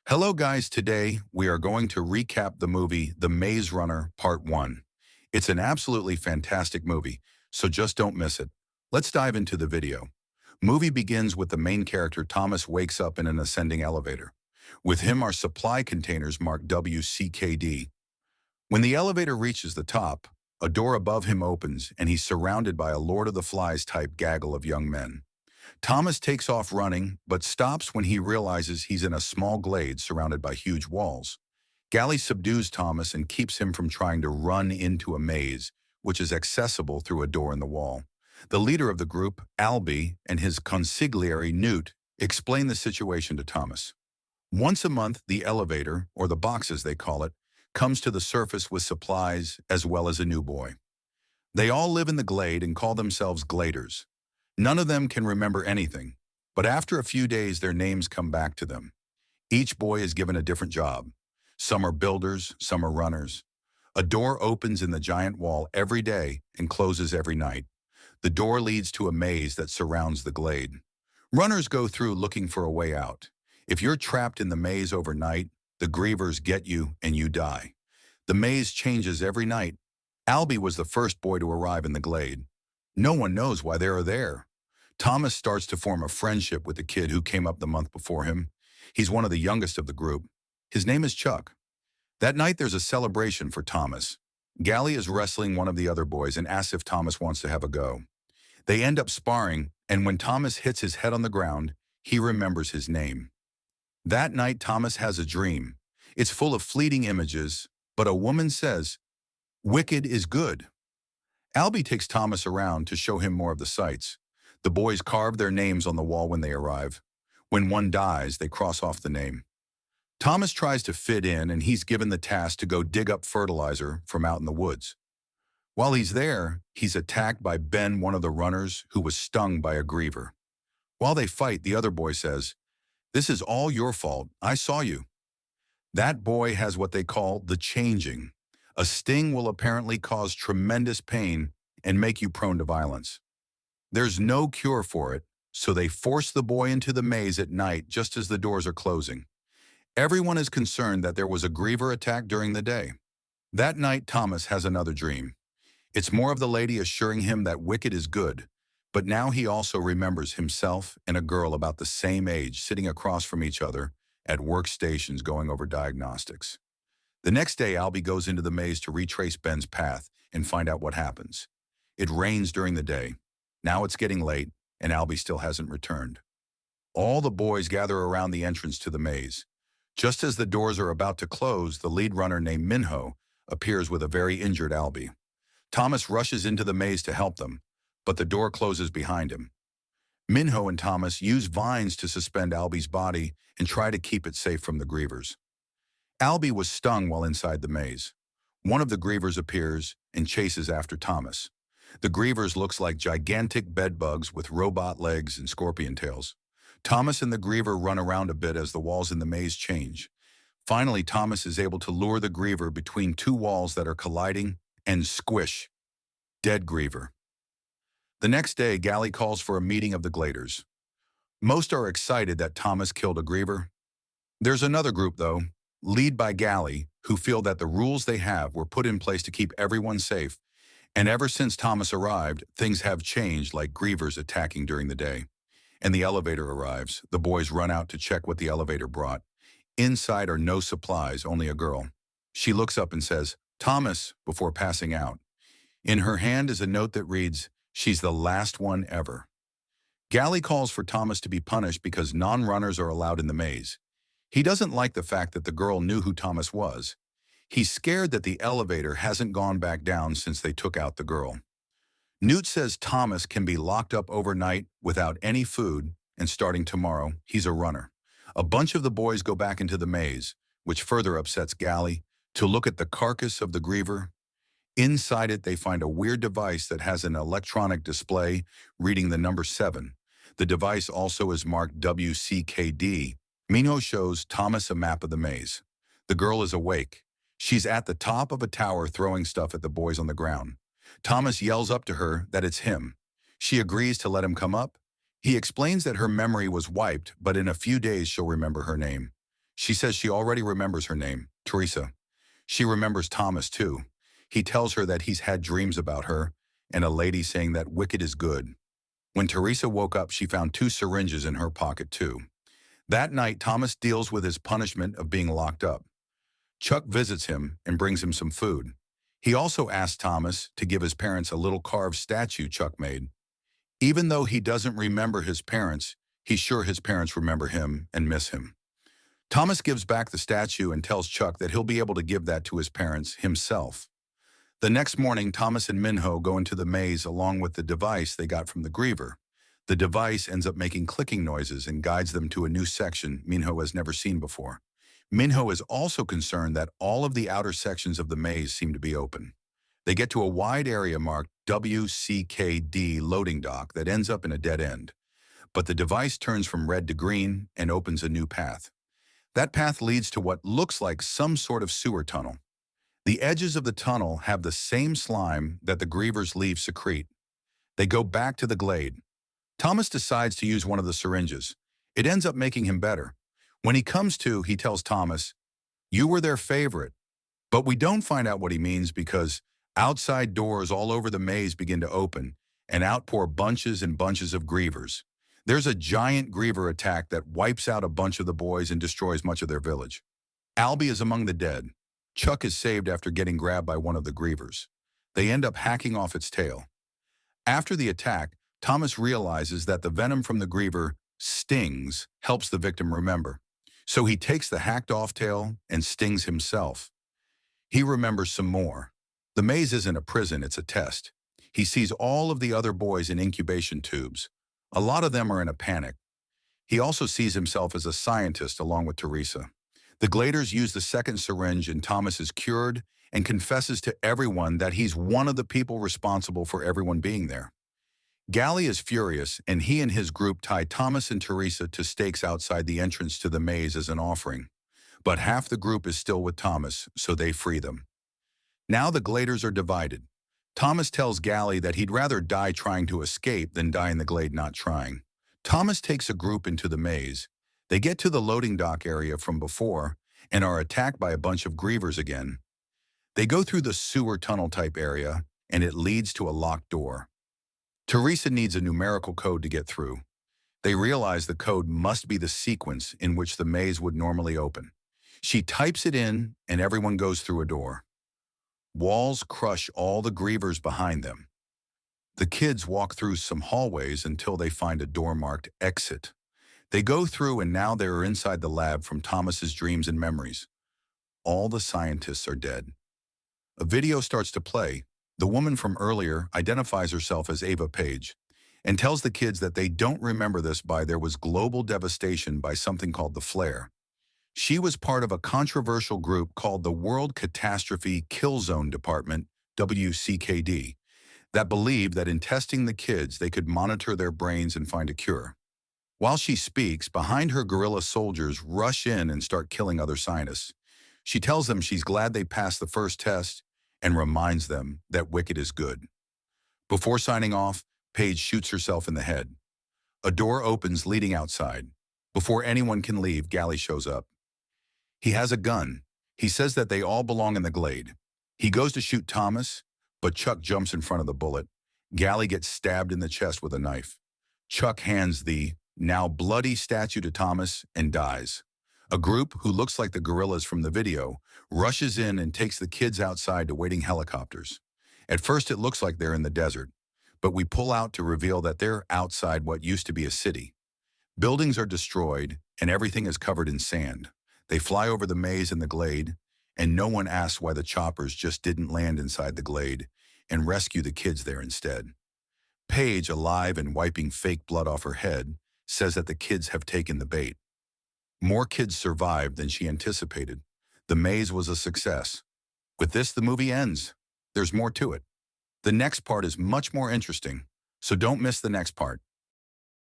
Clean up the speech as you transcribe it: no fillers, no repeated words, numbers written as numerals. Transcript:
Hello guys, today we are going to recap the movie The Maze Runner Part 1. It's an absolutely fantastic movie, so just don't miss it. Let's dive into the video. Movie begins with the main character Thomas wakes up in an ascending elevator. With him are supply containers marked WCKD. When the elevator reaches the top, a door above him opens and he's surrounded by a Lord of the Flies type gaggle of young men. Thomas takes off running, but stops when he realizes he's in a small glade surrounded by huge walls. Gally subdues Thomas and keeps him from trying to run into a maze, which is accessible through a door in the wall. The leader of the group, Albie, and his consigliere, Newt, explain the situation to Thomas. Once a month, the elevator, or the box as they call it, comes to the surface with supplies as well as a new boy. They all live in the glade and call themselves gladers. None of them can remember anything, but after a few days their names come back to them. Each boy is given a different job. Some are builders, some are runners. A door opens in the giant wall every day and closes every night. The door leads to a maze that surrounds the glade. Runners go through looking for a way out. If you're trapped in the maze overnight, the grievers get you and you die. The maze changes every night. Albie was the first boy to arrive in the glade. No one knows why they are there. Thomas starts to form a friendship with the kid who came up the month before him. He's one of the youngest of the group. His name is Chuck. That night there's a celebration for Thomas. Gally is wrestling one of the other boys and asks if Thomas wants to have a go. They end up sparring, and when Thomas hits his head on the ground, he remembers his name. That night Thomas has a dream. It's full of fleeting images, but a woman says, "Wicked is good." Albie takes Thomas around to show him more of the sights. The boys carve their names on the wall when they arrive. When one dies, they cross off the name. Thomas tries to fit in, and he's given the task to go dig up fertilizer from out in the woods. While he's there, he's attacked by Ben, one of the runners, who was stung by a griever. While they fight, the other boy says, "This is all your fault. I saw you." That boy has what they call the changing. A sting will apparently cause tremendous pain and make you prone to violence. There's no cure for it, so they force the boy into the maze at night just as the doors are closing. Everyone is concerned that there was a griever attack during the day. That night, Thomas has another dream. It's more of the lady assuring him that wicked is good, but now he also remembers himself and a girl about the same age sitting across from each other at workstations going over diagnostics. The next day, Albie goes into the maze to retrace Ben's path and find out what happens. It rains during the day. Now it's getting late, and Albie still hasn't returned. All the boys gather around the entrance to the maze. Just as the doors are about to close, the lead runner named Minho appears with a very injured Albie. Thomas rushes into the maze to help them, but the door closes behind him. Minho and Thomas use vines to suspend Albie's body and try to keep it safe from the grievers. Albie was stung while inside the maze. One of the grievers appears and chases after Thomas. The grievers looks like gigantic bedbugs with robot legs and scorpion tails. Thomas and the griever run around a bit as the walls in the maze change. Finally, Thomas is able to lure the griever between two walls that are colliding and squish. Dead griever. The next day, Gally calls for a meeting of the gladers. Most are excited that Thomas killed a griever. There's another group, though, led by Gally, who feel that the rules they have were put in place to keep everyone safe, and ever since Thomas arrived, things have changed, like grievers attacking during the day. And the elevator arrives. The boys run out to check what the elevator brought. Inside are no supplies, only a girl. She looks up and says, "Thomas," before passing out. In her hand is a note that reads, "She's the last one ever." Gally calls for Thomas to be punished because non-runners are allowed in the maze. He doesn't like the fact that the girl knew who Thomas was. He's scared that the elevator hasn't gone back down since they took out the girl. Newt says Thomas can be locked up overnight without any food, and starting tomorrow, he's a runner. A bunch of the boys go back into the maze, which further upsets Gally, to look at the carcass of the griever. Inside it, they find a weird device that has an electronic display reading the number 7. The device also is marked WCKD. Minho shows Thomas a map of the maze. The girl is awake. She's at the top of a tower throwing stuff at the boys on the ground. Thomas yells up to her that it's him. She agrees to let him come up. He explains that her memory was wiped, but in a few days she'll remember her name. She says she already remembers her name, Teresa. She remembers Thomas, too. He tells her that he's had dreams about her and a lady saying that wicked is good. When Teresa woke up, she found two syringes in her pocket, too. That night, Thomas deals with his punishment of being locked up. Chuck visits him and brings him some food. He also asks Thomas to give his parents a little carved statue Chuck made. Even though he doesn't remember his parents, he's sure his parents remember him and miss him. Thomas gives back the statue and tells Chuck that he'll be able to give that to his parents himself. The next morning, Thomas and Minho go into the maze along with the device they got from the griever. The device ends up making clicking noises and guides them to a new section Minho has never seen before. Minho is also concerned that all of the outer sections of the maze seem to be open. They get to a wide area marked WCKD loading dock that ends up in a dead end. But the device turns from red to green and opens a new path. That path leads to what looks like some sort of sewer tunnel. The edges of the tunnel have the same slime that the grievers leave secrete. They go back to the glade. Thomas decides to use one of the syringes. It ends up making him better. When he comes to, he tells Thomas, "You were their favorite." But we don't find out what he means because outside doors all over the maze begin to open and outpour bunches and bunches of grievers. There's a giant griever attack that wipes out a bunch of the boys and destroys much of their village. Albie is among the dead. Chuck is saved after getting grabbed by one of the grievers. They end up hacking off its tail. After the attack, Thomas realizes that the venom from the griever stings helps the victim remember. So he takes the hacked-off tail and stings himself. He remembers some more. The maze isn't a prison, it's a test. He sees all of the other boys in incubation tubes. A lot of them are in a panic. He also sees himself as a scientist along with Teresa. The Gladers use the second syringe and Thomas is cured and confesses to everyone that he's one of the people responsible for everyone being there. Gally is furious, and he and his group tie Thomas and Teresa to stakes outside the entrance to the maze as an offering. But half the group is still with Thomas, so they free them. Now the Gladers are divided. Thomas tells Gally that he'd rather die trying to escape than die in the glade not trying. Thomas takes a group into the maze. They get to the loading dock area from before and are attacked by a bunch of grievers again. They go through the sewer tunnel type area, and it leads to a locked door. Teresa needs a numerical code to get through. They realize the code must be the sequence in which the maze would normally open. She types it in, and everyone goes through a door. Walls crush all the grievers behind them. The kids walk through some hallways until they find a door marked Exit. They go through, and now they are inside the lab from Thomas's dreams and memories. All the scientists are dead. A video starts to play. The woman from earlier identifies herself as Ava Page and tells the kids that they don't remember this by there was global devastation by something called the flare. She was part of a controversial group called the World Catastrophe Kill Zone Department, WCKD, that believed that in testing the kids they could monitor their brains and find a cure. While she speaks, behind her guerrilla soldiers rush in and start killing other scientists. She tells them she's glad they passed the first test and reminds them that wicked is good. Before signing off, Paige shoots herself in the head. A door opens leading outside. Before anyone can leave, Gally shows up. He has a gun. He says that they all belong in the glade. He goes to shoot Thomas, but Chuck jumps in front of the bullet. Gally gets stabbed in the chest with a knife. Chuck hands the now bloody statue to Thomas and dies. A group, who looks like the gorillas from the video, rushes in and takes the kids outside to waiting helicopters. At first it looks like they're in the desert, but we pull out to reveal that they're outside what used to be a city. Buildings are destroyed and everything is covered in sand. They fly over the maze in the glade, and no one asks why the choppers just didn't land inside the glade and rescue the kids there instead. Paige, alive and wiping fake blood off her head, says that the kids have taken the bait. More kids survived than she anticipated. The maze was a success. With this, the movie ends. There's more to it. The next part is much more interesting, so don't miss the next part.